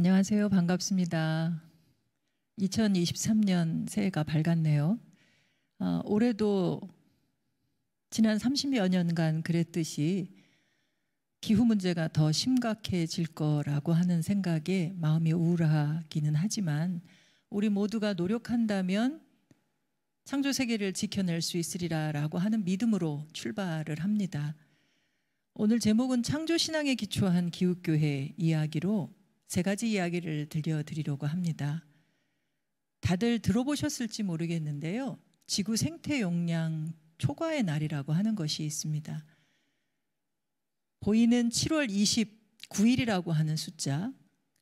안녕하세요. 반갑습니다. 2023년 새해가 밝았네요. 올해도 지난 30여 년간 그랬듯이 기후 문제가 더 심각해질 거라고 하는 생각에 마음이 우울하기는 하지만 우리 모두가 노력한다면 창조 세계를 지켜낼 수 있으리라라고 하는 믿음으로 출발을 합니다. 오늘 제목은 창조 신앙에 기초한 기후교회 이야기로 세 가지 이야기를 들려드리려고 합니다. 다들 들어보셨을지 모르겠는데요. 지구 생태 용량 초과의 날이라고 하는 것이 있습니다. 보이는 7월 29일이라고 하는 숫자,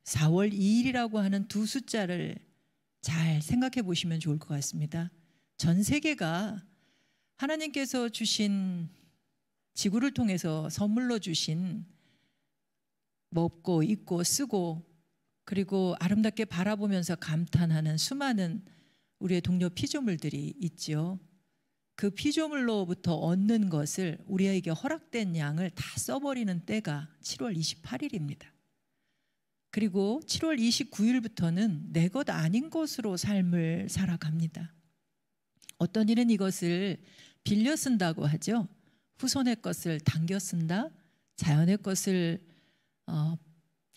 4월 2일이라고 하는 두 숫자를 잘 생각해 보시면 좋을 것 같습니다. 전 세계가 하나님께서 주신 지구를 통해서 선물로 주신 먹고 입고 쓰고 그리고 아름답게 바라보면서 감탄하는 수많은 우리의 동료 피조물들이 있죠. 그 피조물로부터 얻는 것을 우리에게 허락된 양을 다 써버리는 때가 7월 28일입니다. 그리고 7월 29일부터는 내 것 아닌 것으로 삶을 살아갑니다. 어떤 이는 이것을 빌려 쓴다고 하죠. 후손의 것을 당겨 쓴다, 자연의 것을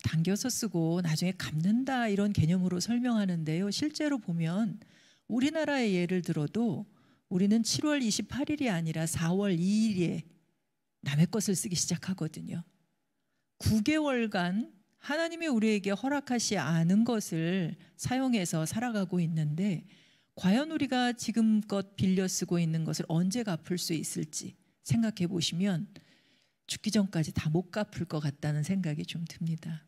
당겨서 쓰고 나중에 갚는다, 이런 개념으로 설명하는데요. 실제로 보면 우리나라의 예를 들어도 우리는 7월 28일이 아니라 4월 2일에 남의 것을 쓰기 시작하거든요. 9개월간 하나님이 우리에게 허락하지 않은 것을 사용해서 살아가고 있는데 과연 우리가 지금껏 빌려 쓰고 있는 것을 언제 갚을 수 있을지 생각해 보시면 죽기 전까지 다 못 갚을 것 같다는 생각이 좀 듭니다.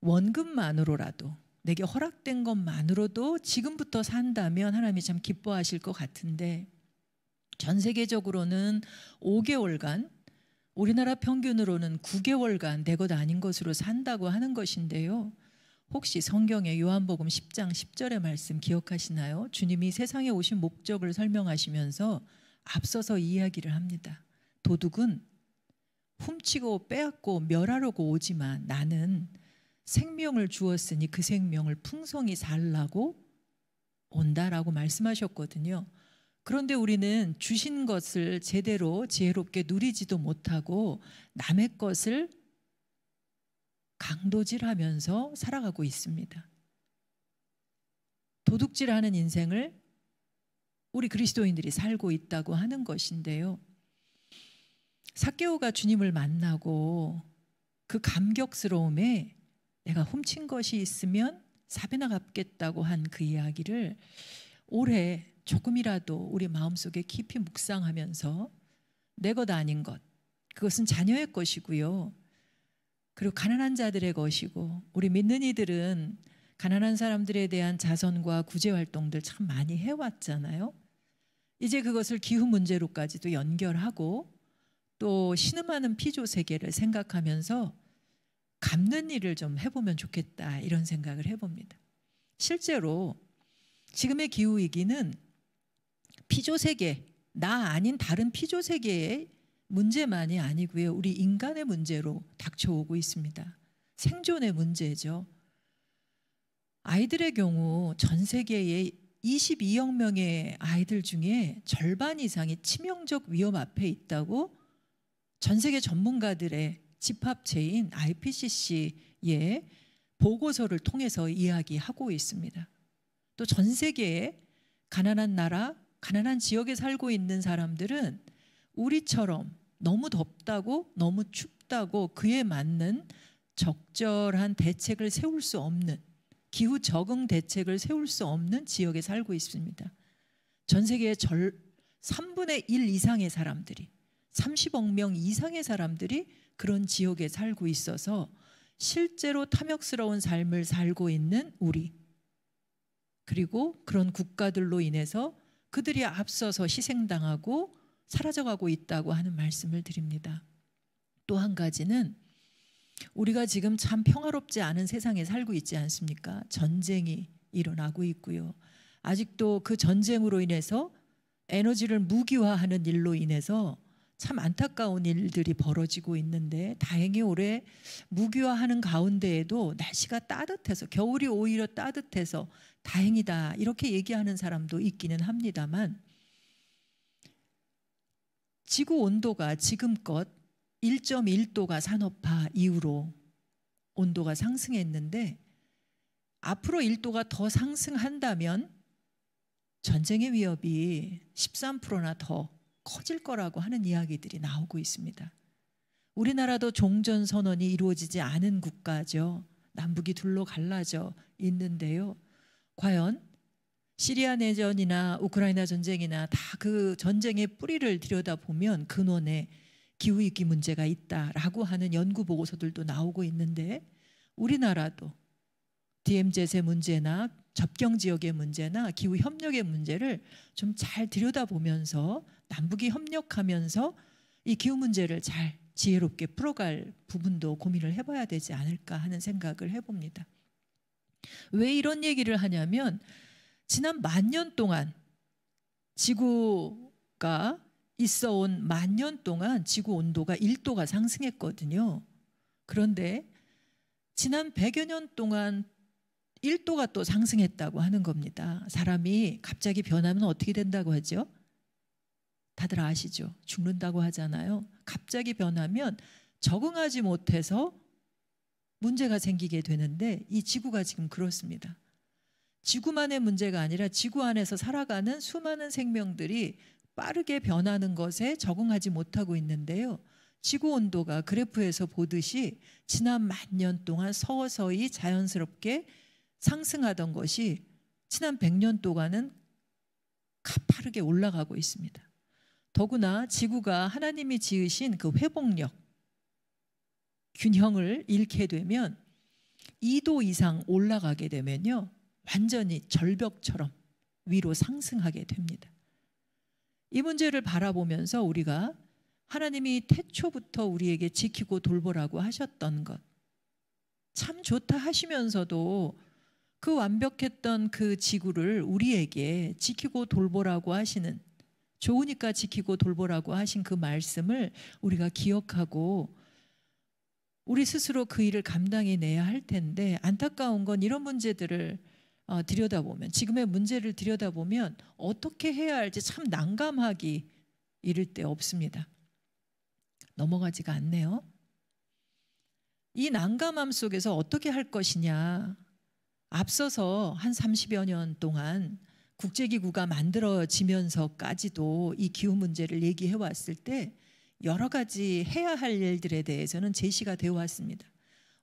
원금만으로라도, 내게 허락된 것만으로도 지금부터 산다면 하나님이 참 기뻐하실 것 같은데 전 세계적으로는 5개월간, 우리나라 평균으로는 9개월간 내 것 아닌 것으로 산다고 하는 것인데요. 혹시 성경의 요한복음 10장 10절의 말씀 기억하시나요? 주님이 세상에 오신 목적을 설명하시면서 앞서서 이야기를 합니다. 도둑은 훔치고 빼앗고 멸하려고 오지만 나는 생명을 주었으니 그 생명을 풍성히 살라고 온다라고 말씀하셨거든요. 그런데 우리는 주신 것을 제대로 지혜롭게 누리지도 못하고 남의 것을 강도질하면서 살아가고 있습니다. 도둑질하는 인생을 우리 그리스도인들이 살고 있다고 하는 것인데요. 삭개오가 주님을 만나고 그 감격스러움에 내가 훔친 것이 있으면 4배나 갚겠다고 한 그 이야기를 올해 조금이라도 우리 마음속에 깊이 묵상하면서 내 것 아닌 것, 그것은 자녀의 것이고요. 그리고 가난한 자들의 것이고, 우리 믿는 이들은 가난한 사람들에 대한 자선과 구제 활동들 참 많이 해왔잖아요. 이제 그것을 기후 문제로까지도 연결하고 또 신음하는 피조 세계를 생각하면서 갚는 일을 좀 해보면 좋겠다, 이런 생각을 해봅니다. 실제로 지금의 기후위기는 피조 세계, 나 아닌 다른 피조 세계의 문제만이 아니고요. 우리 인간의 문제로 닥쳐오고 있습니다. 생존의 문제죠. 아이들의 경우 전 세계의 22억 명의 아이들 중에 절반 이상이 치명적 위험 앞에 있다고 전 세계 전문가들의 집합체인 IPCC의 보고서를 통해서 이야기하고 있습니다. 또 전 세계의 가난한 나라, 가난한 지역에 살고 있는 사람들은 우리처럼 너무 덥다고, 너무 춥다고 그에 맞는 적절한 대책을 세울 수 없는, 기후 적응 대책을 세울 수 없는 지역에 살고 있습니다. 전 세계의 3분의 1 이상의 사람들이, 30억 명 이상의 사람들이 그런 지역에 살고 있어서 실제로 탐욕스러운 삶을 살고 있는 우리, 그리고 그런 국가들로 인해서 그들이 앞서서 희생당하고 사라져가고 있다고 하는 말씀을 드립니다. 또 한 가지는 우리가 지금 참 평화롭지 않은 세상에 살고 있지 않습니까? 전쟁이 일어나고 있고요. 아직도 그 전쟁으로 인해서 에너지를 무기화하는 일로 인해서 참 안타까운 일들이 벌어지고 있는데, 다행히 올해 무기화하는 가운데에도 날씨가 따뜻해서, 겨울이 오히려 따뜻해서 다행이다 이렇게 얘기하는 사람도 있기는 합니다만, 지구 온도가 지금껏 1.1도가 산업화 이후로 온도가 상승했는데, 앞으로 1도가 더 상승한다면 전쟁의 위협이 13%나 더 커질 거라고 하는 이야기들이 나오고 있습니다. 우리나라도 종전선언이 이루어지지 않은 국가죠. 남북이 둘로 갈라져 있는데요. 과연 시리아 내전이나 우크라이나 전쟁이나 다 그 전쟁의 뿌리를 들여다보면 근원에 기후위기 문제가 있다라고 하는 연구 보고서들도 나오고 있는데, 우리나라도 DMZ의 문제나 접경 지역의 문제나 기후 협력의 문제를 좀 잘 들여다보면서 남북이 협력하면서 이 기후 문제를 잘 지혜롭게 풀어갈 부분도 고민을 해봐야 되지 않을까 하는 생각을 해봅니다. 왜 이런 얘기를 하냐면, 지난 10,000년 동안 지구가 있어온 10,000년 동안 지구 온도가 1도가 상승했거든요. 그런데 지난 100여 년 동안 1도가 또 상승했다고 하는 겁니다. 사람이 갑자기 변하면 어떻게 된다고 하죠? 다들 아시죠? 죽는다고 하잖아요. 갑자기 변하면 적응하지 못해서 문제가 생기게 되는데, 이 지구가 지금 그렇습니다. 지구만의 문제가 아니라 지구 안에서 살아가는 수많은 생명들이 빠르게 변하는 것에 적응하지 못하고 있는데요. 지구 온도가 그래프에서 보듯이 지난 10,000년 동안 서서히 자연스럽게 상승하던 것이 지난 100년 동안은 가파르게 올라가고 있습니다. 더구나 지구가 하나님이 지으신 그 회복력, 균형을 잃게 되면 2도 이상 올라가게 되면요, 완전히 절벽처럼 위로 상승하게 됩니다. 이 문제를 바라보면서 우리가 하나님이 태초부터 우리에게 지키고 돌보라고 하셨던 것, 참 좋다 하시면서도 그 완벽했던 그 지구를 우리에게 지키고 돌보라고 하시는, 좋으니까 지키고 돌보라고 하신 그 말씀을 우리가 기억하고 우리 스스로 그 일을 감당해내야 할 텐데, 안타까운 건 이런 문제들을 들여다보면, 지금의 문제를 들여다보면 어떻게 해야 할지 참 난감하기 이를 데 없습니다. 넘어가지가 않네요. 이 난감함 속에서 어떻게 할 것이냐, 앞서서 한 30여 년 동안 국제기구가 만들어지면서까지도 이 기후 문제를 얘기해 왔을 때 여러 가지 해야 할 일들에 대해서는 제시가 되어 왔습니다.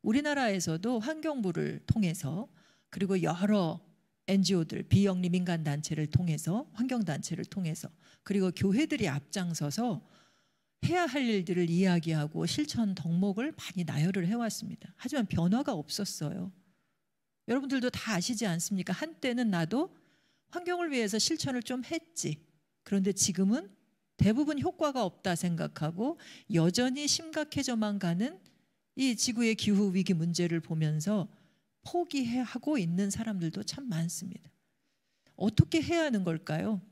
우리나라에서도 환경부를 통해서, 그리고 여러 NGO들, 비영리 민간단체를 통해서, 환경단체를 통해서, 그리고 교회들이 앞장서서 해야 할 일들을 이야기하고 실천 덕목을 많이 나열을 해왔습니다. 하지만 변화가 없었어요. 여러분들도 다 아시지 않습니까? 한때는 나도 환경을 위해서 실천을 좀 했지. 그런데 지금은 대부분 효과가 없다 생각하고 여전히 심각해져만 가는 이 지구의 기후 위기 문제를 보면서 포기하고 있는 사람들도 참 많습니다. 어떻게 해야 하는 걸까요?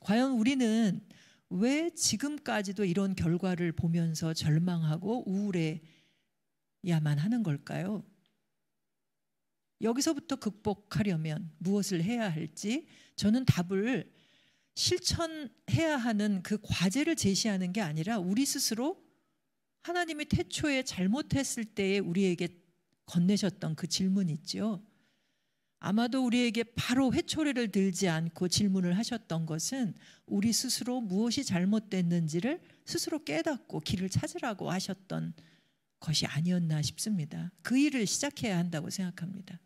과연 우리는 왜 지금까지도 이런 결과를 보면서 절망하고 우울해야만 하는 걸까요? 여기서부터 극복하려면 무엇을 해야 할지, 저는 답을 실천해야 하는 그 과제를 제시하는 게 아니라 우리 스스로 하나님이 태초에 잘못했을 때에 우리에게 건네셨던 그 질문 있죠. 아마도 우리에게 바로 회초리를 들지 않고 질문을 하셨던 것은 우리 스스로 무엇이 잘못됐는지를 스스로 깨닫고 길을 찾으라고 하셨던 것이 아니었나 싶습니다. 그 일을 시작해야 한다고 생각합니다.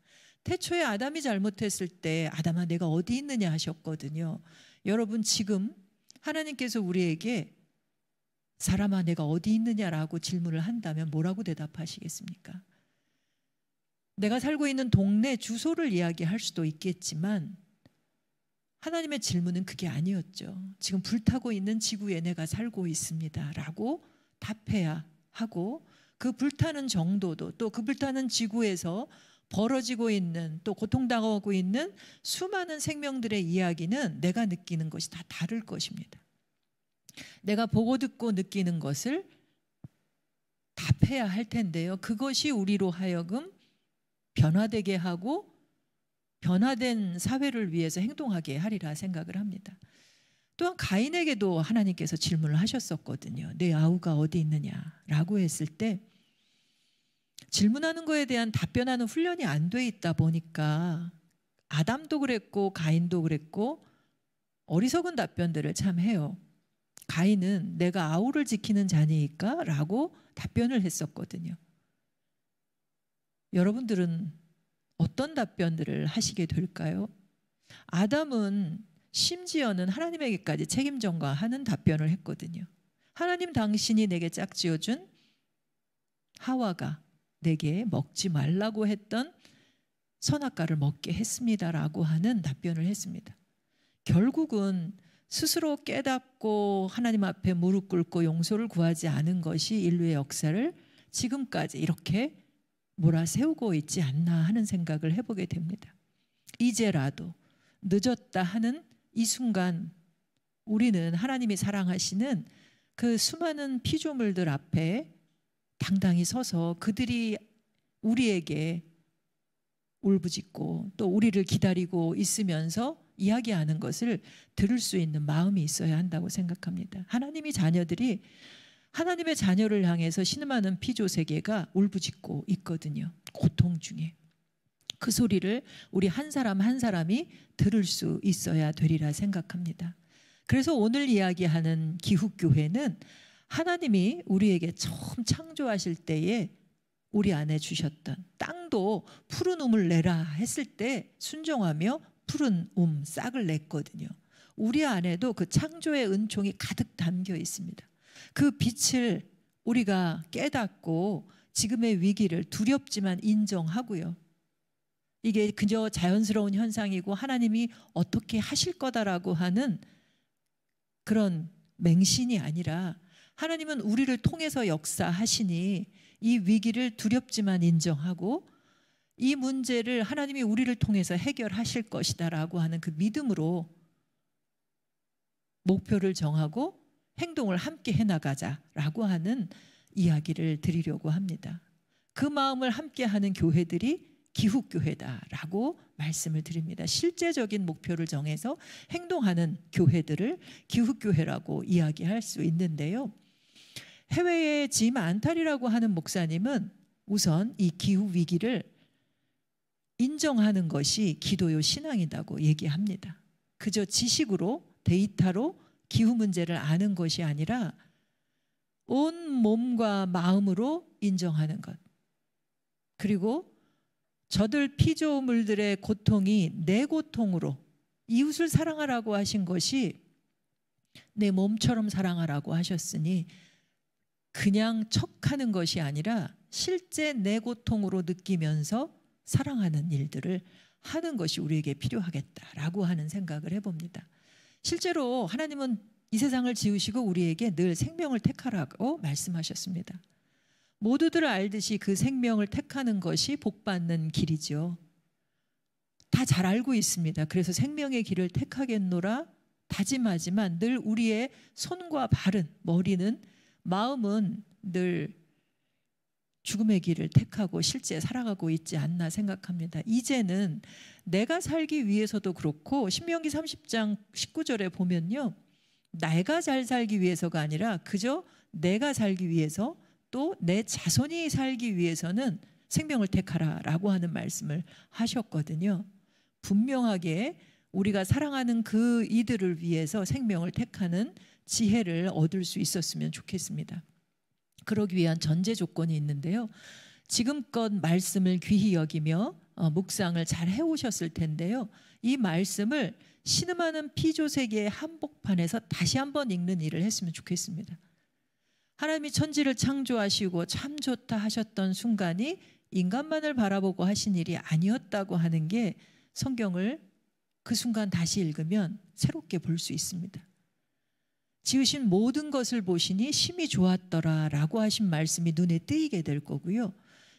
태초에 아담이 잘못했을 때 아담아 내가 어디 있느냐 하셨거든요. 여러분, 지금 하나님께서 우리에게 사람아 내가 어디 있느냐라고 질문을 한다면 뭐라고 대답하시겠습니까? 내가 살고 있는 동네 주소를 이야기할 수도 있겠지만 하나님의 질문은 그게 아니었죠. 지금 불타고 있는 지구에 내가 살고 있습니다 라고 답해야 하고, 그 불타는 정도도, 또 그 불타는 지구에서 벌어지고 있는, 또 고통당하고 있는 수많은 생명들의 이야기는 내가 느끼는 것이 다 다를 것입니다. 내가 보고 듣고 느끼는 것을 답해야 할 텐데요. 그것이 우리로 하여금 변화되게 하고 변화된 사회를 위해서 행동하게 하리라 생각을 합니다. 또한 가인에게도 하나님께서 질문을 하셨었거든요. 내 아우가 어디 있느냐라고 했을 때 질문하는 거에 대한 답변하는 훈련이 안 돼 있다 보니까 아담도 그랬고 가인도 그랬고 어리석은 답변들을 참 해요. 가인은 내가 아우를 지키는 자니까 라고 답변을 했었거든요. 여러분들은 어떤 답변들을 하시게 될까요? 아담은 심지어는 하나님에게까지 책임 전가하는 답변을 했거든요. 하나님 당신이 내게 짝지어준 하와가 내게 먹지 말라고 했던 선악과를 먹게 했습니다라고 하는 답변을 했습니다. 결국은 스스로 깨닫고 하나님 앞에 무릎 꿇고 용서를 구하지 않은 것이 인류의 역사를 지금까지 이렇게 몰아세우고 있지 않나 하는 생각을 해보게 됩니다. 이제라도 늦었다 하는 이 순간 우리는 하나님이 사랑하시는 그 수많은 피조물들 앞에 당당히 서서 그들이 우리에게 울부짖고 또 우리를 기다리고 있으면서 이야기하는 것을 들을 수 있는 마음이 있어야 한다고 생각합니다. 하나님의 자녀들이 하나님의 자녀를 향해서 신음하는 피조 세계가 울부짖고 있거든요. 고통 중에. 그 소리를 우리 한 사람 한 사람이 들을 수 있어야 되리라 생각합니다. 그래서 오늘 이야기하는 기후교회는 하나님이 우리에게 처음 창조하실 때에 우리 안에 주셨던 땅도 푸른 움을 내라 했을 때 순종하며 푸른 싹을 냈거든요. 우리 안에도 그 창조의 은총이 가득 담겨 있습니다. 그 빛을 우리가 깨닫고 지금의 위기를 두렵지만 인정하고요. 이게 그저 자연스러운 현상이고 하나님이 어떻게 하실 거다라고 하는 그런 맹신이 아니라 하나님은 우리를 통해서 역사하시니 이 위기를 두렵지만 인정하고 이 문제를 하나님이 우리를 통해서 해결하실 것이다라고 하는 그 믿음으로 목표를 정하고 행동을 함께 해나가자라고 하는 이야기를 드리려고 합니다. 그 마음을 함께하는 교회들이 기후교회다라고 말씀을 드립니다. 실제적인 목표를 정해서 행동하는 교회들을 기후교회라고 이야기할 수 있는데요. 해외의 짐 안탈이라고 하는 목사님은 우선 이 기후위기를 인정하는 것이 기도요 신앙이라고 얘기합니다. 그저 지식으로 데이터로 기후 문제를 아는 것이 아니라 온 몸과 마음으로 인정하는 것. 그리고 저들 피조물들의 고통이 내 고통으로 이웃을 사랑하라고 하신 것이 내 몸처럼 사랑하라고 하셨으니 그냥 척하는 것이 아니라 실제 내 고통으로 느끼면서 사랑하는 일들을 하는 것이 우리에게 필요하겠다라고 하는 생각을 해봅니다. 실제로 하나님은 이 세상을 지으시고 우리에게 늘 생명을 택하라고 말씀하셨습니다. 모두들 알듯이 그 생명을 택하는 것이 복받는 길이죠. 다 잘 알고 있습니다. 그래서 생명의 길을 택하겠노라 다짐하지만 늘 우리의 손과 발은, 머리는, 마음은 늘 죽음의 길을 택하고 실제 살아가고 있지 않나 생각합니다. 이제는 내가 살기 위해서도 그렇고 신명기 30장 19절에 보면요. 내가 잘 살기 위해서가 아니라 그저 내가 살기 위해서 또 내 자손이 살기 위해서는 생명을 택하라라고 하는 말씀을 하셨거든요. 분명하게 우리가 사랑하는 그 이들을 위해서 생명을 택하는 지혜를 얻을 수 있었으면 좋겠습니다. 그러기 위한 전제 조건이 있는데요. 지금껏 말씀을 귀히 여기며 묵상을 잘 해오셨을 텐데요. 이 말씀을 신음하는 피조세계의 한복판에서 다시 한번 읽는 일을 했으면 좋겠습니다. 하나님이 천지를 창조하시고 참 좋다 하셨던 순간이 인간만을 바라보고 하신 일이 아니었다고 하는 게 성경을 그 순간 다시 읽으면 새롭게 볼 수 있습니다. 지으신 모든 것을 보시니 심히 좋았더라 라고 하신 말씀이 눈에 띄게 될 거고요.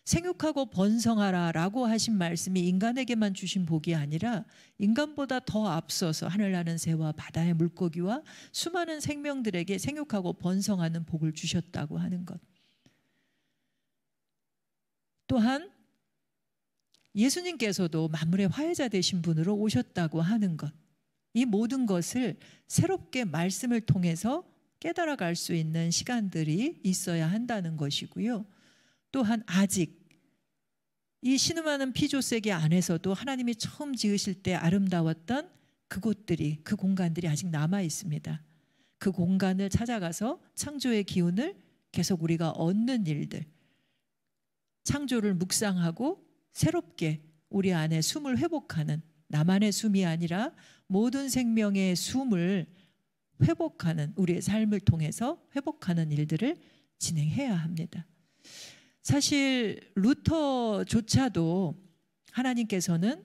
생육하고 번성하라라고 하신 말씀이 인간에게만 주신 복이 아니라 인간보다 더 앞서서 하늘 나는 새와 바다의 물고기와 수많은 생명들에게 생육하고 번성하는 복을 주셨다고 하는 것. 또한 예수님께서도 만물의 화해자 되신 분으로 오셨다고 하는 것. 이 모든 것을 새롭게 말씀을 통해서 깨달아갈 수 있는 시간들이 있어야 한다는 것이고요. 또한 아직 이 신음하는 피조 세계 안에서도 하나님이 처음 지으실 때 아름다웠던 그곳들이, 그 공간들이 아직 남아 있습니다. 그 공간을 찾아가서 창조의 기운을 계속 우리가 얻는 일들, 창조를 묵상하고 새롭게 우리 안에 숨을 회복하는, 나만의 숨이 아니라 모든 생명의 숨을 회복하는, 우리의 삶을 통해서 회복하는 일들을 진행해야 합니다. 사실 루터조차도 하나님께서는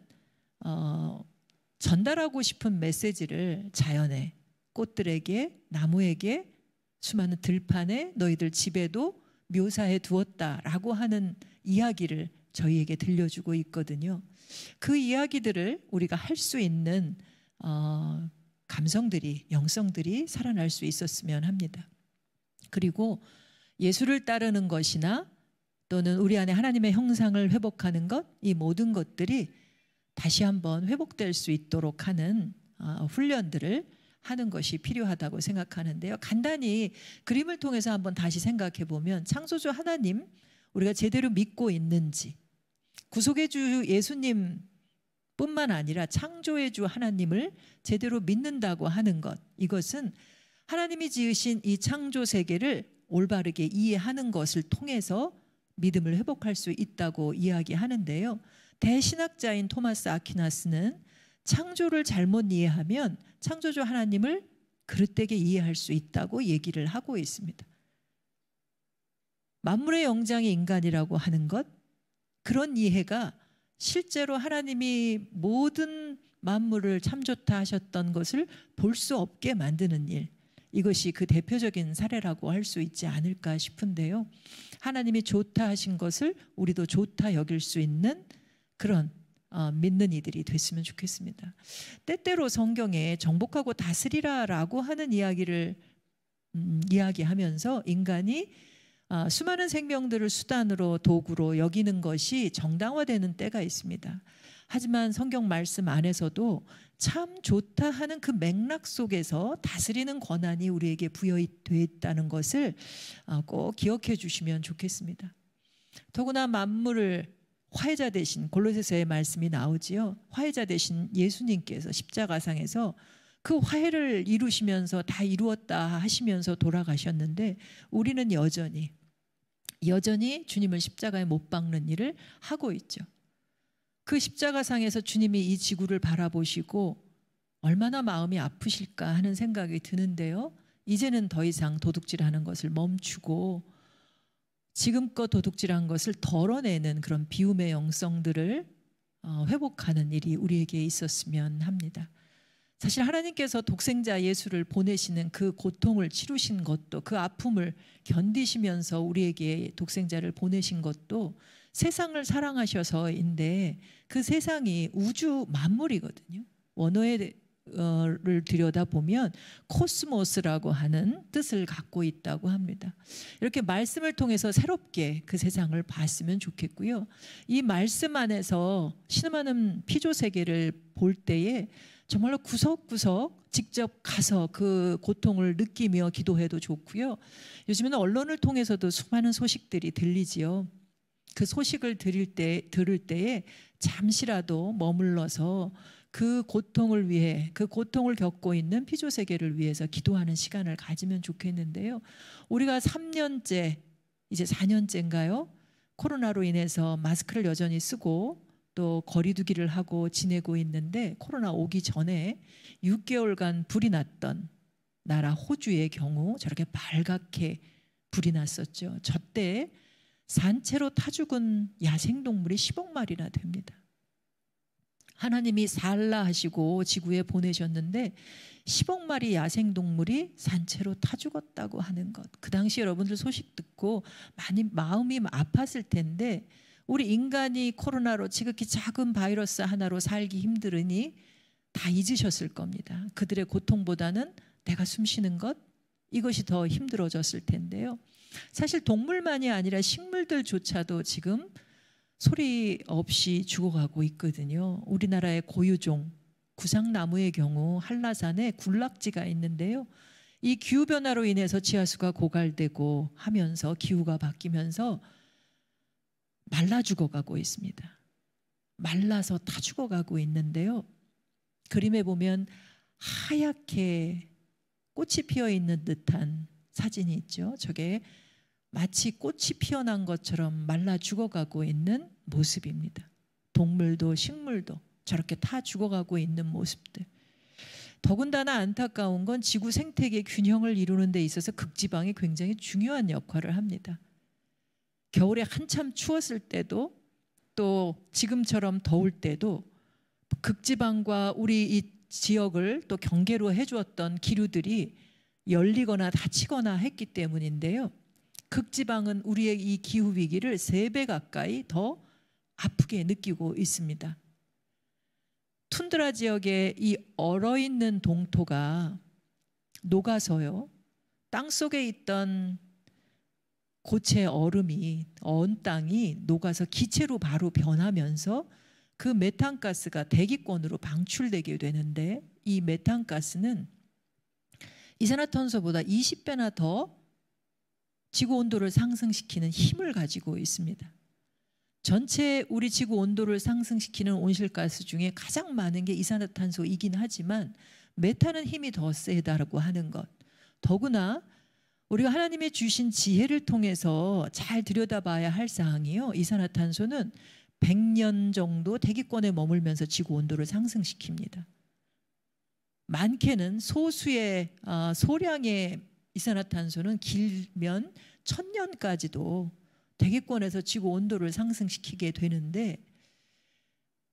전달하고 싶은 메시지를 자연에, 꽃들에게, 나무에게, 수많은 들판에, 너희들 집에도 묘사해 두었다라고 하는 이야기를 저희에게 들려주고 있거든요. 그 이야기들을 우리가 할 수 있는 감성들이, 영성들이 살아날 수 있었으면 합니다. 그리고 예수를 따르는 것이나 또는 우리 안에 하나님의 형상을 회복하는 것, 이 모든 것들이 다시 한번 회복될 수 있도록 하는 훈련들을 하는 것이 필요하다고 생각하는데요. 간단히 그림을 통해서 한번 다시 생각해 보면 창조주 하나님 우리가 제대로 믿고 있는지, 구속의 주 예수님 뿐만 아니라 창조의 주 하나님을 제대로 믿는다고 하는 것, 이것은 하나님이 지으신 이 창조 세계를 올바르게 이해하는 것을 통해서 믿음을 회복할 수 있다고 이야기하는데요. 대신학자인 토마스 아퀴나스는 창조를 잘못 이해하면 창조주 하나님을 그릇되게 이해할 수 있다고 얘기를 하고 있습니다. 만물의 영장이 인간이라고 하는 것, 그런 이해가 실제로 하나님이 모든 만물을 참 좋다 하셨던 것을 볼 수 없게 만드는 일, 이것이 그 대표적인 사례라고 할 수 있지 않을까 싶은데요. 하나님이 좋다 하신 것을 우리도 좋다 여길 수 있는 그런 믿는 이들이 됐으면 좋겠습니다. 때때로 성경에 정복하고 다스리라라고 하는 이야기를 이야기하면서 인간이 수많은 생명들을 수단으로, 도구로 여기는 것이 정당화되는 때가 있습니다. 하지만 성경 말씀 안에서도 참 좋다 하는 그 맥락 속에서 다스리는 권한이 우리에게 부여되어 있다는 것을 꼭 기억해 주시면 좋겠습니다. 더구나 만물을 화해자 되신, 골로새서의 말씀이 나오지요. 화해자 되신 예수님께서 십자가상에서 그 화해를 이루시면서 다 이루었다 하시면서 돌아가셨는데, 우리는 여전히 주님을 십자가에 못 박는 일을 하고 있죠. 그 십자가상에서 주님이 이 지구를 바라보시고 얼마나 마음이 아프실까 하는 생각이 드는데요. 이제는 더 이상 도둑질하는 것을 멈추고 지금껏 도둑질한 것을 덜어내는 그런 비움의 영성들을 회복하는 일이 우리에게 있었으면 합니다. 사실 하나님께서 독생자 예수를 보내시는 그 고통을 치루신 것도, 그 아픔을 견디시면서 우리에게 독생자를 보내신 것도 세상을 사랑하셔서인데, 그 세상이 우주 만물이거든요. 원어를 들여다보면 코스모스라고 하는 뜻을 갖고 있다고 합니다. 이렇게 말씀을 통해서 새롭게 그 세상을 봤으면 좋겠고요. 이 말씀 안에서 신음하는 피조 세계를 볼 때에 정말로 구석구석 직접 가서 그 고통을 느끼며 기도해도 좋고요. 요즘에는 언론을 통해서도 수많은 소식들이 들리지요. 그 소식을 들을 때에 잠시라도 머물러서 그 고통을 위해, 그 고통을 겪고 있는 피조 세계를 위해서 기도하는 시간을 가지면 좋겠는데요. 우리가 3년째, 이제 4년째인가요? 코로나로 인해서 마스크를 여전히 쓰고 또 거리두기를 하고 지내고 있는데, 코로나 오기 전에 6개월간 불이 났던 나라 호주의 경우 저렇게 발갛게 불이 났었죠. 저때 산채로 타 죽은 야생동물이 10억 마리나 됩니다. 하나님이 살라 하시고 지구에 보내셨는데 10억 마리 야생동물이 산채로 타 죽었다고 하는 것. 그 당시 여러분들 소식 듣고 많이 마음이 아팠을 텐데, 우리 인간이 코로나로 지극히 작은 바이러스 하나로 살기 힘들으니 다 잊으셨을 겁니다. 그들의 고통보다는 내가 숨쉬는 것, 이것이 더 힘들어졌을 텐데요. 사실 동물만이 아니라 식물들조차도 지금 소리 없이 죽어가고 있거든요. 우리나라의 고유종 구상나무의 경우 한라산에 군락지가 있는데요. 이 기후변화로 인해서 지하수가 고갈되고 하면서 기후가 바뀌면서 말라 죽어가고 있습니다. 말라서 다 죽어가고 있는데요. 그림에 보면 하얗게 꽃이 피어 있는 듯한 사진이 있죠. 저게 마치 꽃이 피어난 것처럼 말라 죽어가고 있는 모습입니다. 동물도 식물도 저렇게 다 죽어가고 있는 모습들. 더군다나 안타까운 건 지구 생태계 균형을 이루는 데 있어서 극지방이 굉장히 중요한 역할을 합니다. 겨울에 한참 추웠을 때도 또 지금처럼 더울 때도 극지방과 우리 이 지역을 또 경계로 해주었던 기류들이 열리거나 닫히거나 했기 때문인데요. 극지방은 우리의 이 기후 위기를 3배 가까이 더 아프게 느끼고 있습니다. 툰드라 지역의 이 얼어있는 동토가 녹아서요. 땅속에 있던 고체 얼음이 언 땅이 녹아서 기체로 바로 변하면서 그 메탄가스가 대기권으로 방출되게 되는데 이 메탄가스는 이산화탄소보다 20배나 더 지구 온도를 상승시키는 힘을 가지고 있습니다. 전체 우리 지구 온도를 상승시키는 온실가스 중에 가장 많은 게 이산화탄소이긴 하지만 메탄은 힘이 더 세다라고 하는 것. 더구나 우리가 하나님의 주신 지혜를 통해서 잘 들여다봐야 할 사항이요. 이산화탄소는 100년 정도 대기권에 머물면서 지구 온도를 상승시킵니다. 많게는 소량의 이산화탄소는 길면 1000년까지도 대기권에서 지구 온도를 상승시키게 되는데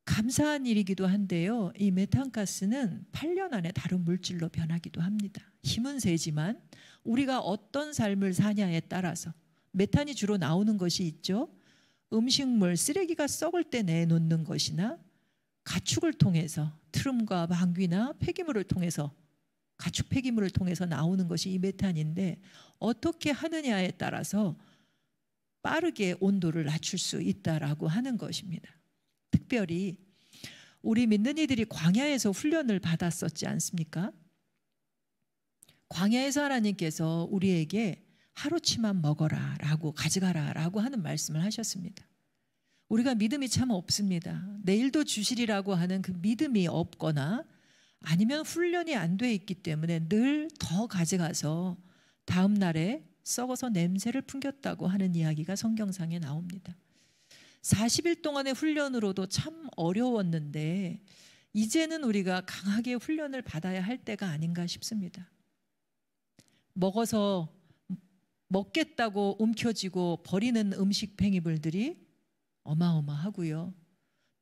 감사한 일이기도 한데요. 이 메탄가스는 8년 안에 다른 물질로 변하기도 합니다. 힘은 세지만 우리가 어떤 삶을 사냐에 따라서 메탄이 주로 나오는 것이 있죠. 음식물, 쓰레기가 썩을 때 내놓는 것이나 가축을 통해서 트름과 방귀나 폐기물을 통해서 가축 폐기물을 통해서 나오는 것이 이 메탄인데 어떻게 하느냐에 따라서 빠르게 온도를 낮출 수 있다라고 하는 것입니다. 특별히 우리 믿는 이들이 광야에서 훈련을 받았었지 않습니까? 광야에서 하나님께서 우리에게 하루치만 먹어라 라고 가져가라 라고 하는 말씀을 하셨습니다. 우리가 믿음이 참 없습니다. 내일도 주시리라고 하는 그 믿음이 없거나 아니면 훈련이 안 돼 있기 때문에 늘 더 가져가서 다음 날에 썩어서 냄새를 풍겼다고 하는 이야기가 성경상에 나옵니다. 40일 동안의 훈련으로도 참 어려웠는데 이제는 우리가 강하게 훈련을 받아야 할 때가 아닌가 싶습니다. 먹겠다고 움켜쥐고 버리는 음식 폐기물들이 어마어마하고요.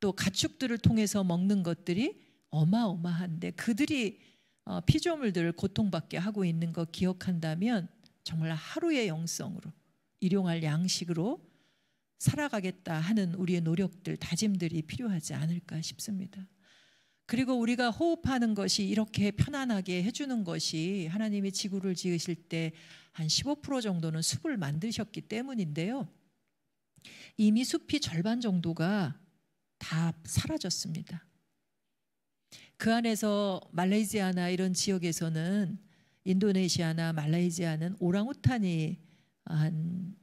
또 가축들을 통해서 먹는 것들이 어마어마한데 그들이 피조물들을 고통받게 하고 있는 거 기억한다면 정말 하루의 영성으로 일용할 양식으로 살아가겠다 하는 우리의 노력들, 다짐들이 필요하지 않을까 싶습니다. 그리고 우리가 호흡하는 것이 이렇게 편안하게 해주는 것이 하나님이 지구를 지으실 때 한 15% 정도는 숲을 만드셨기 때문인데요. 이미 숲이 절반 정도가 다 사라졌습니다. 그 안에서 말레이시아나 이런 지역에서는 인도네시아나 말레이시아는 오랑우탄이 한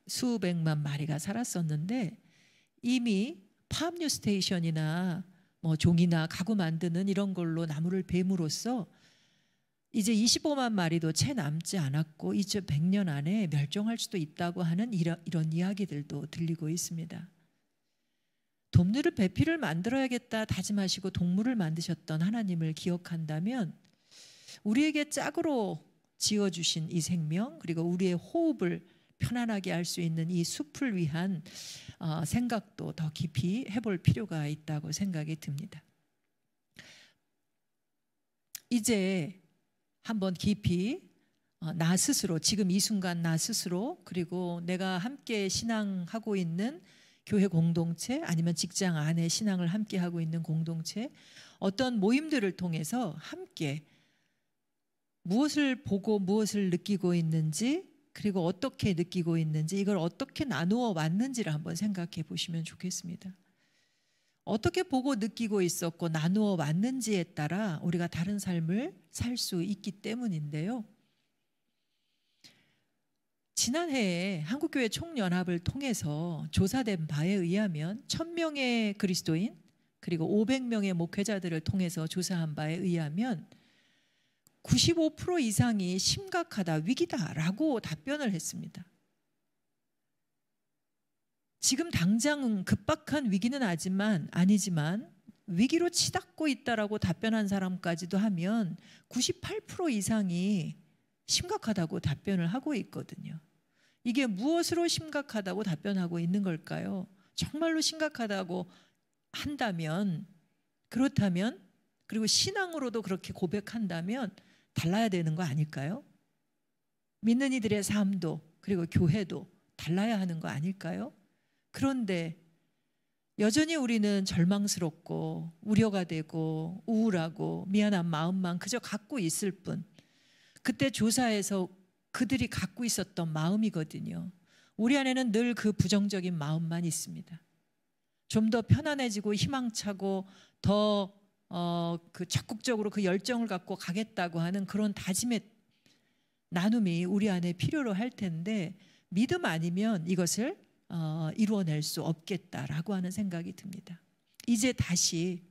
수백만 마리가 살았었는데 이미 팜유 스테이션이나 뭐 종이나 가구 만드는 이런 걸로 나무를 뱀으로써 이제 25만 마리도 채 남지 않았고 이제 100년 안에 멸종할 수도 있다고 하는 이런 이야기들도 들리고 있습니다. 동물을 배필을 만들어야겠다 다짐하시고 동물을 만드셨던 하나님을 기억한다면 우리에게 짝으로 지어주신 이 생명 그리고 우리의 호흡을 편안하게 할 수 있는 이 숲을 위한 생각도 더 깊이 해볼 필요가 있다고 생각이 듭니다. 이제 한번 깊이 나 스스로 지금 이 순간 나 스스로 그리고 내가 함께 신앙하고 있는 교회 공동체 아니면 직장 안에 신앙을 함께 하고 있는 공동체, 어떤 모임들을 통해서 함께 무엇을 보고 무엇을 느끼고 있는지, 그리고 어떻게 느끼고 있는지, 이걸 어떻게 나누어 왔는지를 한번 생각해 보시면 좋겠습니다. 어떻게 보고 느끼고 있었고 나누어 왔는지에 따라 우리가 다른 삶을 살 수 있기 때문인데요. 지난해에 한국교회 총연합을 통해서 조사된 바에 의하면 1000명의 그리스도인 그리고 500명의 목회자들을 통해서 조사한 바에 의하면 95% 이상이 심각하다, 위기다라고 답변을 했습니다. 지금 당장 급박한 위기는 아니지만 위기로 치닫고 있다라고 답변한 사람까지도 하면 98% 이상이 심각하다고 답변을 하고 있거든요. 이게 무엇으로 심각하다고 답변하고 있는 걸까요? 정말로 심각하다고 한다면, 그렇다면, 그리고 신앙으로도 그렇게 고백한다면 달라야 되는 거 아닐까요? 믿는 이들의 삶도 그리고 교회도 달라야 하는 거 아닐까요? 그런데 여전히 우리는 절망스럽고 우려가 되고 우울하고 미안한 마음만 그저 갖고 있을 뿐, 그때 조사에서 그들이 갖고 있었던 마음이거든요. 우리 안에는 늘 그 부정적인 마음만 있습니다. 좀 더 편안해지고 희망차고 더 적극적으로 그 열정을 갖고 가겠다고 하는 그런 다짐의 나눔이 우리 안에 필요로 할 텐데, 믿음 아니면 이것을 이루어낼 수 없겠다라고 하는 생각이 듭니다. 이제 다시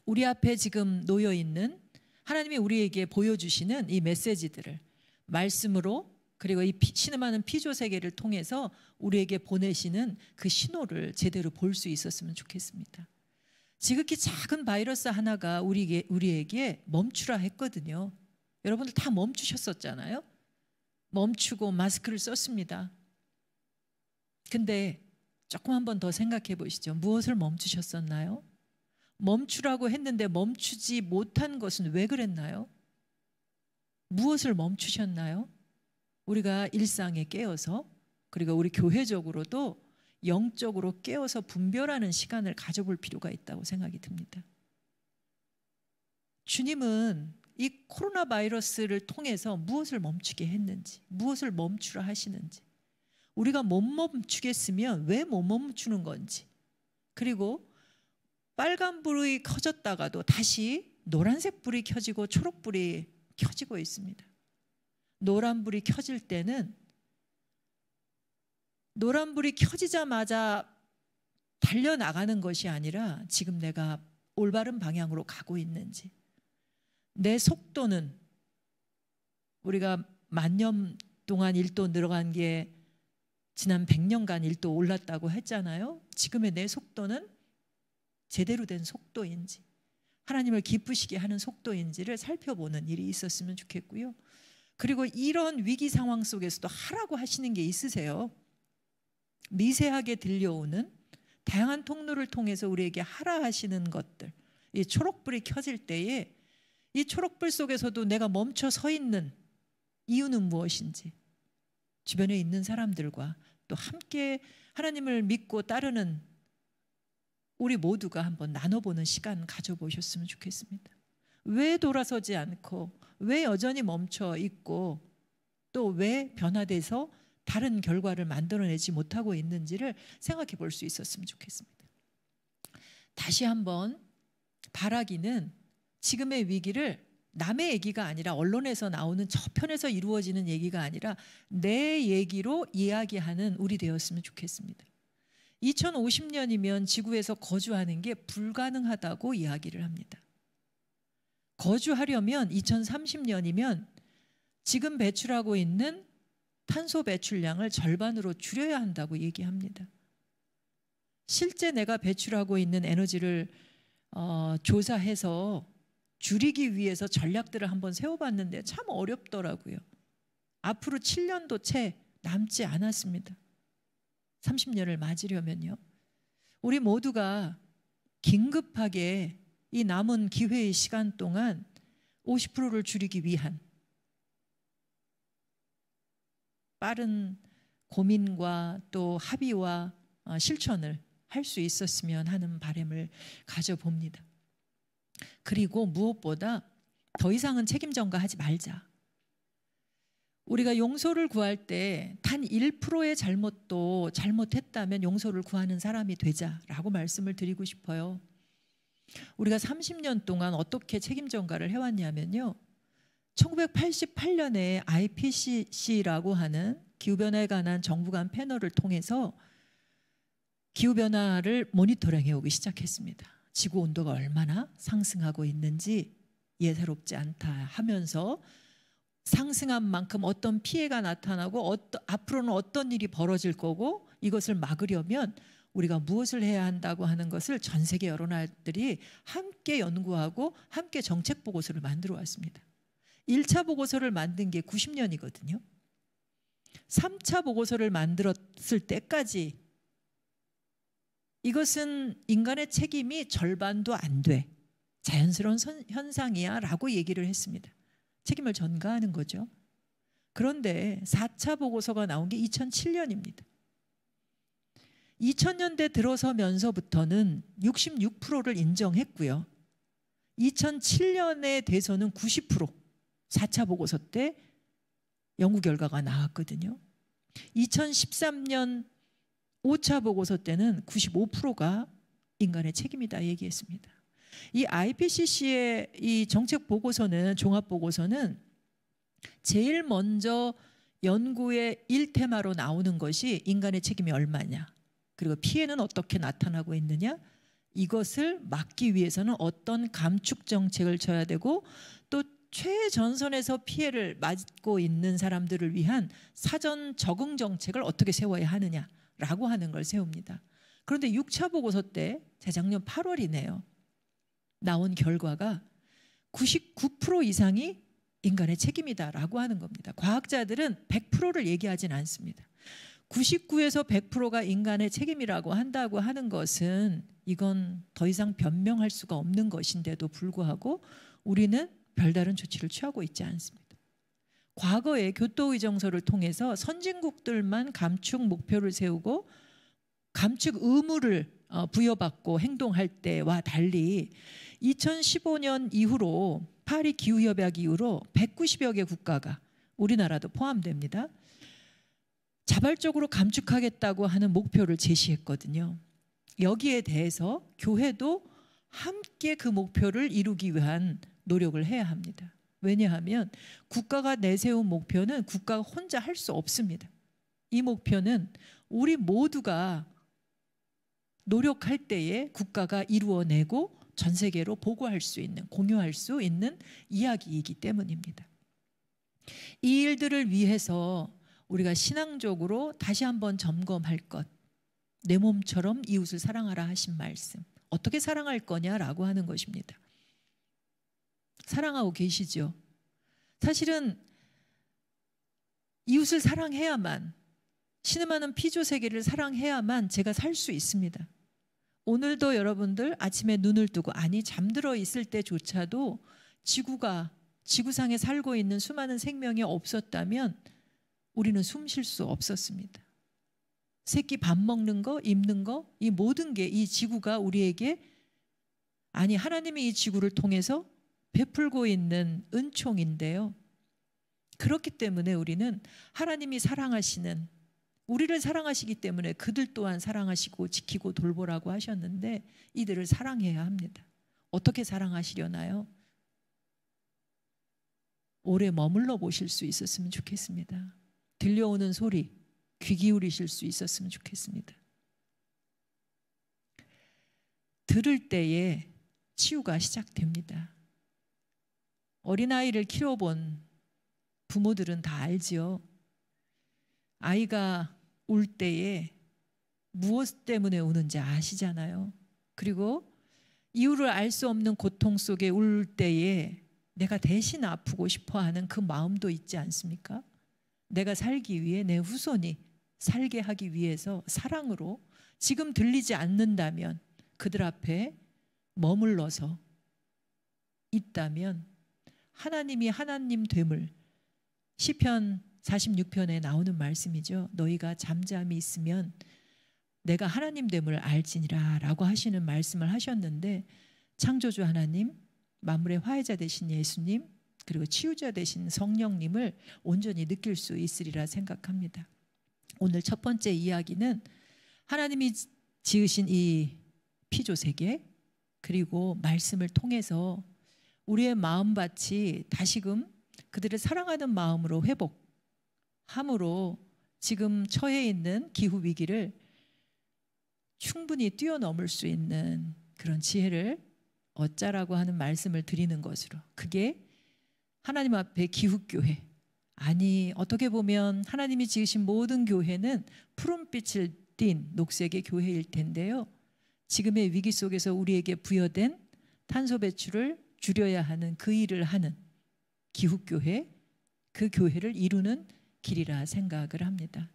우리 앞에 지금 놓여 있는 하나님이 우리에게 보여주시는 이 메시지들을 말씀으로, 그리고 이 신음하는 피조 세계를 통해서 우리에게 보내시는 그 신호를 제대로 볼 수 있었으면 좋겠습니다. 지극히 작은 바이러스 하나가 우리에게 멈추라 했거든요. 여러분들 다 멈추셨었잖아요. 멈추고 마스크를 썼습니다. 근데 조금 한번 더 생각해 보시죠. 무엇을 멈추셨었나요? 멈추라고 했는데 멈추지 못한 것은 왜 그랬나요? 무엇을 멈추셨나요? 우리가 일상에 깨어서, 그리고 우리 교회적으로도 영적으로 깨어서 분별하는 시간을 가져볼 필요가 있다고 생각이 듭니다. 주님은 이 코로나 바이러스를 통해서 무엇을 멈추게 했는지, 무엇을 멈추라 하시는지, 우리가 못 멈추겠으면 왜 못 멈추는 건지, 그리고 빨간 불이 켜졌다가도 다시 노란색 불이 켜지고 초록불이 켜지고 있습니다. 노란불이 켜질 때는 노란불이 켜지자마자 달려나가는 것이 아니라 지금 내가 올바른 방향으로 가고 있는지, 내 속도는, 우리가 10,000년 동안 1도 늘어간 게 지난 100년간 1도 올랐다고 했잖아요. 지금의 내 속도는 제대로 된 속도인지, 하나님을 기쁘시게 하는 속도인지를 살펴보는 일이 있었으면 좋겠고요. 그리고 이런 위기 상황 속에서도 하라고 하시는 게 있으세요. 미세하게 들려오는 다양한 통로를 통해서 우리에게 하라 하시는 것들, 이 초록불이 켜질 때에 이 초록불 속에서도 내가 멈춰 서 있는 이유는 무엇인지, 주변에 있는 사람들과 또 함께 하나님을 믿고 따르는 우리 모두가 한번 나눠보는 시간 가져보셨으면 좋겠습니다. 왜 돌아서지 않고, 왜 여전히 멈춰 있고, 또 왜 변화돼서 다른 결과를 만들어내지 못하고 있는지를 생각해 볼 수 있었으면 좋겠습니다. 다시 한번 바라기는 지금의 위기를 남의 얘기가 아니라, 언론에서 나오는 저편에서 이루어지는 얘기가 아니라 내 얘기로 이야기하는 우리 되었으면 좋겠습니다. 2050년이면 지구에서 거주하는 게 불가능하다고 이야기를 합니다. 거주하려면 2030년이면 지금 배출하고 있는 탄소 배출량을 절반으로 줄여야 한다고 얘기합니다. 실제 내가 배출하고 있는 에너지를 조사해서 줄이기 위해서 전략들을 한번 세워봤는데 참 어렵더라고요. 앞으로 7년도 채 남지 않았습니다. 30년을 맞으려면요. 우리 모두가 긴급하게 이 남은 기회의 시간 동안 50%를 줄이기 위한 빠른 고민과 또 합의와 실천을 할 수 있었으면 하는 바람을 가져봅니다. 그리고 무엇보다 더 이상은 책임 전가하지 말자. 우리가 용서를 구할 때 단 1%의 잘못도 잘못했다면 용서를 구하는 사람이 되자라고 말씀을 드리고 싶어요. 우리가 30년 동안 어떻게 책임 전가를 해왔냐면요. 1988년에 IPCC라고 하는 기후변화에 관한 정부 간 패널을 통해서 기후변화를 모니터링해 오기 시작했습니다. 지구 온도가 얼마나 상승하고 있는지 예사롭지 않다 하면서 상승한 만큼 어떤 피해가 나타나고 앞으로는 어떤 일이 벌어질 거고 이것을 막으려면 우리가 무엇을 해야 한다고 하는 것을 전 세계 여러 나라들이 함께 연구하고 함께 정책 보고서를 만들어 왔습니다. 1차 보고서를 만든 게 90년이거든요. 3차 보고서를 만들었을 때까지 이것은 인간의 책임이 절반도 안 돼. 자연스러운 현상이야 라고 얘기를 했습니다. 책임을 전가하는 거죠. 그런데 4차 보고서가 나온 게 2007년입니다. 2000년대 들어서면서부터는 66%를 인정했고요. 2007년에 돼서는 90% 4차 보고서 때 연구 결과가 나왔거든요. 2013년 5차 보고서 때는 95%가 인간의 책임이다 얘기했습니다. 이 IPCC의 이 정책 보고서는 종합 보고서는 제일 먼저 연구의 1테마로 나오는 것이 인간의 책임이 얼마냐, 그리고 피해는 어떻게 나타나고 있느냐, 이것을 막기 위해서는 어떤 감축 정책을 져야 되고 또 최전선에서 피해를 맞고 있는 사람들을 위한 사전 적응 정책을 어떻게 세워야 하느냐라고 하는 걸 세웁니다. 그런데 6차 보고서 때 재작년 8월이네요. 나온 결과가 99% 이상이 인간의 책임이다라고 하는 겁니다. 과학자들은 100%를 얘기하진 않습니다. 99에서 100%가 인간의 책임이라고 한다고 하는 것은 이건 더 이상 변명할 수가 없는 것인데도 불구하고 우리는 별다른 조치를 취하고 있지 않습니다. 과거에 교토의정서를 통해서 선진국들만 감축 목표를 세우고 감축 의무를 부여받고 행동할 때와 달리 2015년 이후로 파리 기후협약 이후로 190여 개 국가가, 우리나라도 포함됩니다, 자발적으로 감축하겠다고 하는 목표를 제시했거든요. 여기에 대해서 교회도 함께 그 목표를 이루기 위한 노력을 해야 합니다. 왜냐하면 국가가 내세운 목표는 국가가 혼자 할 수 없습니다. 이 목표는 우리 모두가 노력할 때에 국가가 이루어내고 전 세계로 보고할 수 있는, 공유할 수 있는 이야기이기 때문입니다. 이 일들을 위해서 우리가 신앙적으로 다시 한번 점검할 것, 내 몸처럼 이웃을 사랑하라 하신 말씀, 어떻게 사랑할 거냐라고 하는 것입니다. 사랑하고 계시죠? 사실은 이웃을 사랑해야만, 신음하는 피조 세계를 사랑해야만 제가 살 수 있습니다. 오늘도 여러분들 아침에 눈을 뜨고, 아니 잠들어 있을 때조차도 지구상에 살고 있는 수많은 생명이 없었다면 우리는 숨 쉴 수 없었습니다. 새끼 밥 먹는 거, 입는 거, 이 모든 게 이 지구가 우리에게, 아니 하나님이 이 지구를 통해서 베풀고 있는 은총인데요. 그렇기 때문에 우리는 하나님이 사랑하시는, 우리를 사랑하시기 때문에 그들 또한 사랑하시고 지키고 돌보라고 하셨는데 이들을 사랑해야 합니다. 어떻게 사랑하시려나요? 오래 머물러 보실 수 있었으면 좋겠습니다. 들려오는 소리 귀 기울이실 수 있었으면 좋겠습니다. 들을 때에 치유가 시작됩니다. 어린아이를 키워본 부모들은 다 알지요. 아이가 울 때에 무엇 때문에 우는지 아시잖아요. 그리고 이유를 알 수 없는 고통 속에 울 때에 내가 대신 아프고 싶어하는 그 마음도 있지 않습니까? 내가 살기 위해, 내 후손이 살게 하기 위해서 사랑으로 지금 들리지 않는다면 그들 앞에 머물러서 있다면 하나님이 하나님 됨을, 시편 46편에 나오는 말씀이죠. 너희가 잠잠히 있으면 내가 하나님됨을 알지니라 라고 하시는 말씀을 하셨는데, 창조주 하나님, 만물의 화해자 되신 예수님, 그리고 치유자 되신 성령님을 온전히 느낄 수 있으리라 생각합니다. 오늘 첫 번째 이야기는 하나님이 지으신 이 피조세계, 그리고 말씀을 통해서 우리의 마음밭이 다시금 그들을 사랑하는 마음으로 회복함으로 지금 처해 있는 기후 위기를 충분히 뛰어넘을 수 있는 그런 지혜를 얻자라고 하는 말씀을 드리는 것으로, 그게 하나님 앞에 기후교회, 아니 어떻게 보면 하나님이 지으신 모든 교회는 푸른빛을 띤 녹색의 교회일 텐데요, 지금의 위기 속에서 우리에게 부여된 탄소 배출을 줄여야 하는 그 일을 하는 기후교회, 그 교회를 이루는 길이라 생각을 합니다.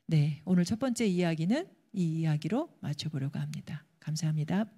네, 오늘 첫 번째 이야기는 이 이야기로 마쳐보려고 합니다. 감사합니다.